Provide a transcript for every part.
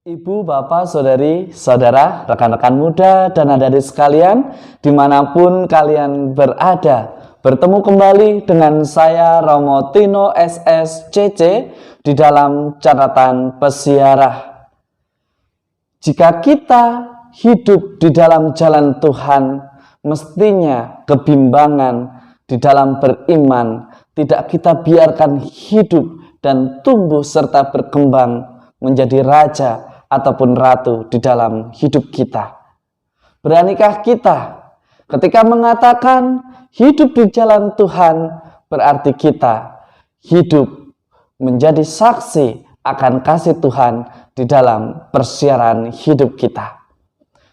Ibu, bapak, saudari, saudara, rekan-rekan muda, dan adik-adik sekalian, dimanapun kalian berada, bertemu kembali dengan saya Romo Tino SSCC di dalam catatan pesiarah. Jika kita hidup di dalam jalan Tuhan, mestinya kebimbangan di dalam beriman tidak kita biarkan hidup dan tumbuh serta berkembang menjadi raja ataupun ratu di dalam hidup kita. Beranikah kita ketika mengatakan hidup di jalan Tuhan, berarti kita hidup menjadi saksi akan kasih Tuhan di dalam persiaran hidup kita.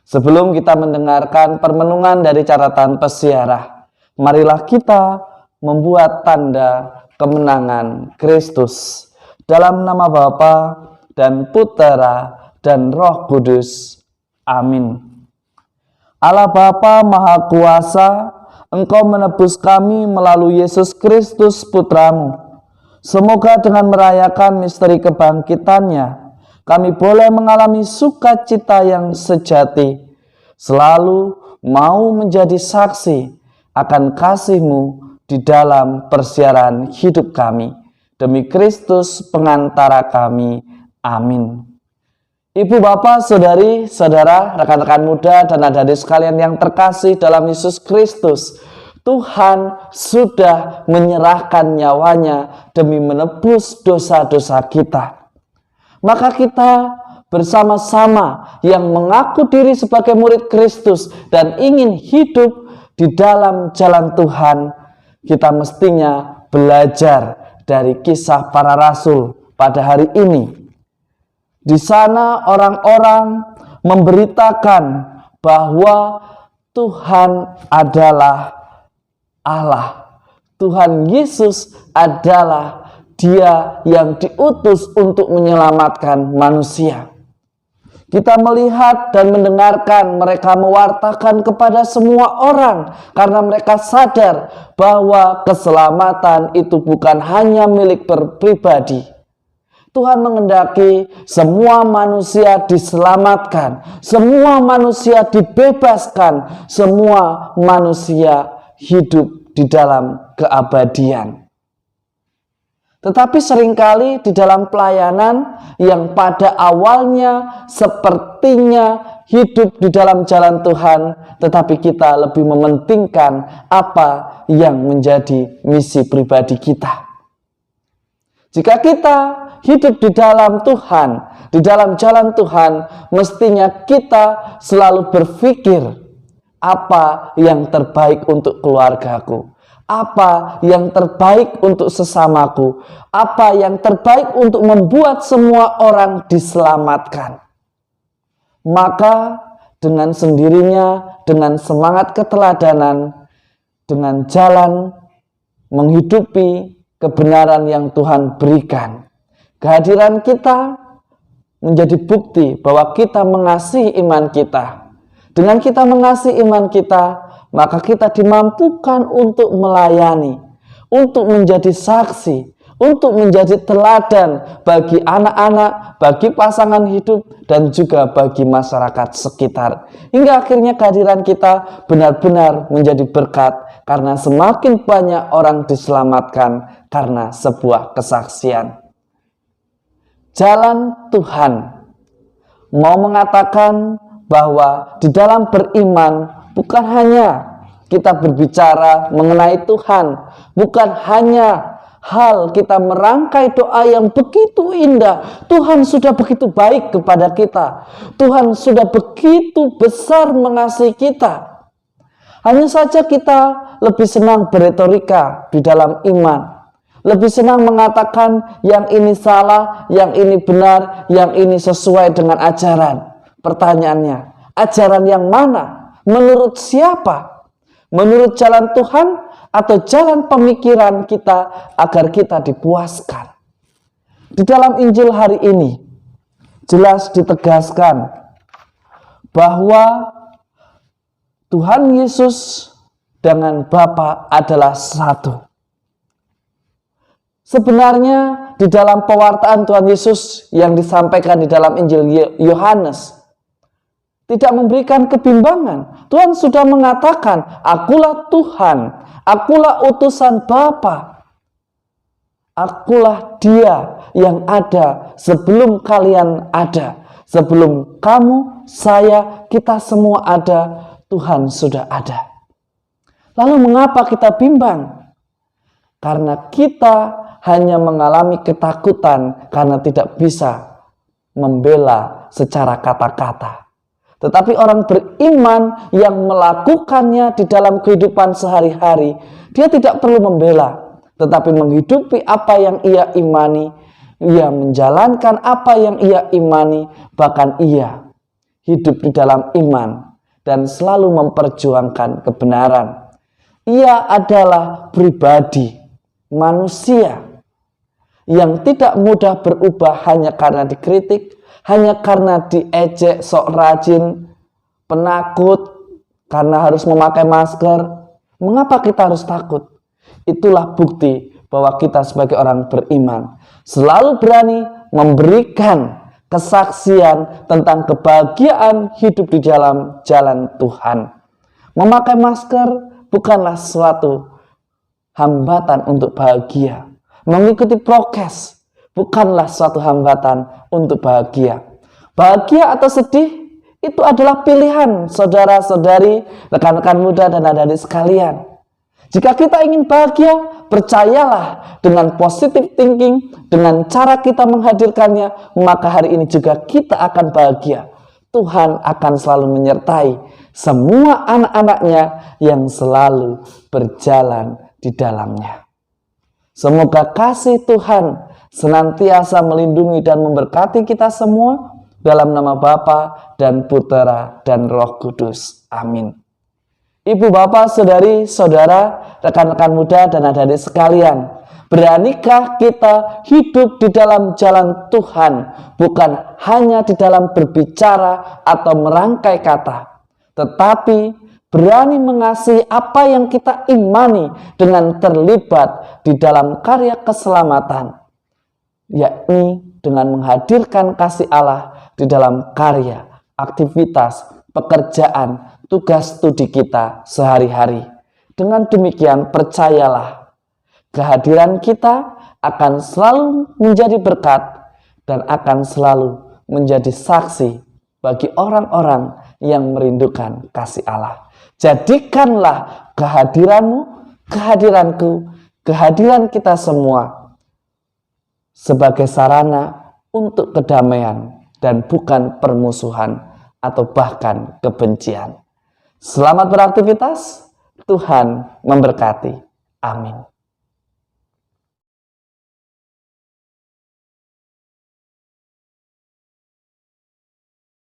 Sebelum kita mendengarkan permenungan dari catatan pesiarah, marilah kita membuat tanda kemenangan Kristus. Dalam nama Bapa dan Putera dan Roh Kudus. Amin. Allah Bapa Maha Kuasa, Engkau menebus kami melalui Yesus Kristus Putra-Mu. Semoga dengan merayakan misteri kebangkitannya, kami boleh mengalami sukacita yang sejati, selalu mau menjadi saksi akan kasih-Mu di dalam persiaran hidup kami. Demi Kristus pengantara kami. Amin. Ibu, bapak, saudari, saudara, rekan-rekan muda, dan adik-adik sekalian yang terkasih dalam Yesus Kristus, Tuhan sudah menyerahkan nyawanya demi menebus dosa-dosa kita. Maka kita bersama-sama yang mengaku diri sebagai murid Kristus dan ingin hidup di dalam jalan Tuhan, kita mestinya belajar dari kisah para rasul pada hari ini. Di sana orang-orang memberitakan bahwa Tuhan adalah Allah. Tuhan Yesus adalah Dia yang diutus untuk menyelamatkan manusia. Kita melihat dan mendengarkan mereka mewartakan kepada semua orang karena mereka sadar bahwa keselamatan itu bukan hanya milik pribadi. Tuhan mengendaki semua manusia diselamatkan, semua manusia dibebaskan, semua manusia hidup di dalam keabadian. Tetapi seringkali di dalam pelayanan yang pada awalnya sepertinya hidup di dalam jalan Tuhan, tetapi kita lebih mementingkan apa yang menjadi misi pribadi kita. Jika kita hidup di dalam Tuhan, di dalam jalan Tuhan, mestinya kita selalu berpikir apa yang terbaik untuk keluargaku, apa yang terbaik untuk sesamaku, apa yang terbaik untuk membuat semua orang diselamatkan. Maka dengan sendirinya, dengan semangat keteladanan, dengan jalan menghidupi kebenaran yang Tuhan berikan, kehadiran kita menjadi bukti bahwa kita mengasihi iman kita. Dengan kita mengasihi iman kita, maka kita dimampukan untuk melayani, untuk menjadi saksi, untuk menjadi teladan bagi anak-anak, bagi pasangan hidup, dan juga bagi masyarakat sekitar. Hingga akhirnya kehadiran kita benar-benar menjadi berkat karena semakin banyak orang diselamatkan karena sebuah kesaksian. Jalan Tuhan mau mengatakan bahwa di dalam beriman bukan hanya kita berbicara mengenai Tuhan, bukan hanya hal kita merangkai doa yang begitu indah. Tuhan sudah begitu baik kepada kita, Tuhan sudah begitu besar mengasihi kita. Hanya saja kita lebih senang beretorika di dalam iman, lebih senang mengatakan yang ini salah, yang ini benar, yang ini sesuai dengan ajaran. Pertanyaannya, ajaran yang mana? Menurut siapa? Menurut jalan Tuhan atau jalan pemikiran kita agar kita dipuaskan? Di dalam Injil hari ini jelas ditegaskan bahwa Tuhan Yesus dengan Bapa adalah satu. Sebenarnya di dalam pewartaan Tuhan Yesus yang disampaikan di dalam Injil Yohanes tidak memberikan kebimbangan. Tuhan sudah mengatakan, akulah Tuhan, akulah utusan Bapa, akulah Dia yang ada sebelum kalian ada. Sebelum kamu, saya, kita semua ada, Tuhan sudah ada. Lalu mengapa kita bimbang? Karena kita hanya mengalami ketakutan karena tidak bisa membela secara kata-kata. Tetapi orang beriman yang melakukannya di dalam kehidupan sehari-hari, dia tidak perlu membela, tetapi menghidupi apa yang ia imani, ia menjalankan apa yang ia imani, bahkan ia hidup di dalam iman dan selalu memperjuangkan kebenaran. Ia adalah pribadi, manusia yang tidak mudah berubah hanya karena dikritik, hanya karena diejek, sok rajin, penakut, karena harus memakai masker. Mengapa kita harus takut? Itulah bukti bahwa kita sebagai orang beriman selalu berani memberikan kesaksian tentang kebahagiaan hidup di dalam jalan Tuhan. Memakai masker bukanlah suatu hambatan untuk bahagia. Mengikuti prokes bukanlah suatu hambatan untuk bahagia. Bahagia atau sedih itu adalah pilihan saudara-saudari, rekan-rekan muda dan adik-adik sekalian. Jika kita ingin bahagia, percayalah dengan positive thinking, dengan cara kita menghadirkannya, maka hari ini juga kita akan bahagia. Tuhan akan selalu menyertai semua anak-anaknya yang selalu berjalan di dalamnya. Semoga kasih Tuhan senantiasa melindungi dan memberkati kita semua dalam nama Bapa dan Putera dan Roh Kudus. Amin. Ibu, bapak, saudari, saudara, rekan-rekan muda dan adik-adik sekalian, beranikah kita hidup di dalam jalan Tuhan, bukan hanya di dalam berbicara atau merangkai kata, tetapi berani mengasihi apa yang kita imani dengan terlibat di dalam karya keselamatan, yakni dengan menghadirkan kasih Allah di dalam karya, aktivitas, pekerjaan, tugas studi kita sehari-hari. Dengan demikian, percayalah, kehadiran kita akan selalu menjadi berkat dan akan selalu menjadi saksi bagi orang-orang yang merindukan kasih Allah. Jadikanlah kehadiranmu, kehadiranku, kehadiran kita semua sebagai sarana untuk kedamaian dan bukan permusuhan atau bahkan kebencian. Selamat beraktivitas, Tuhan memberkati. Amin.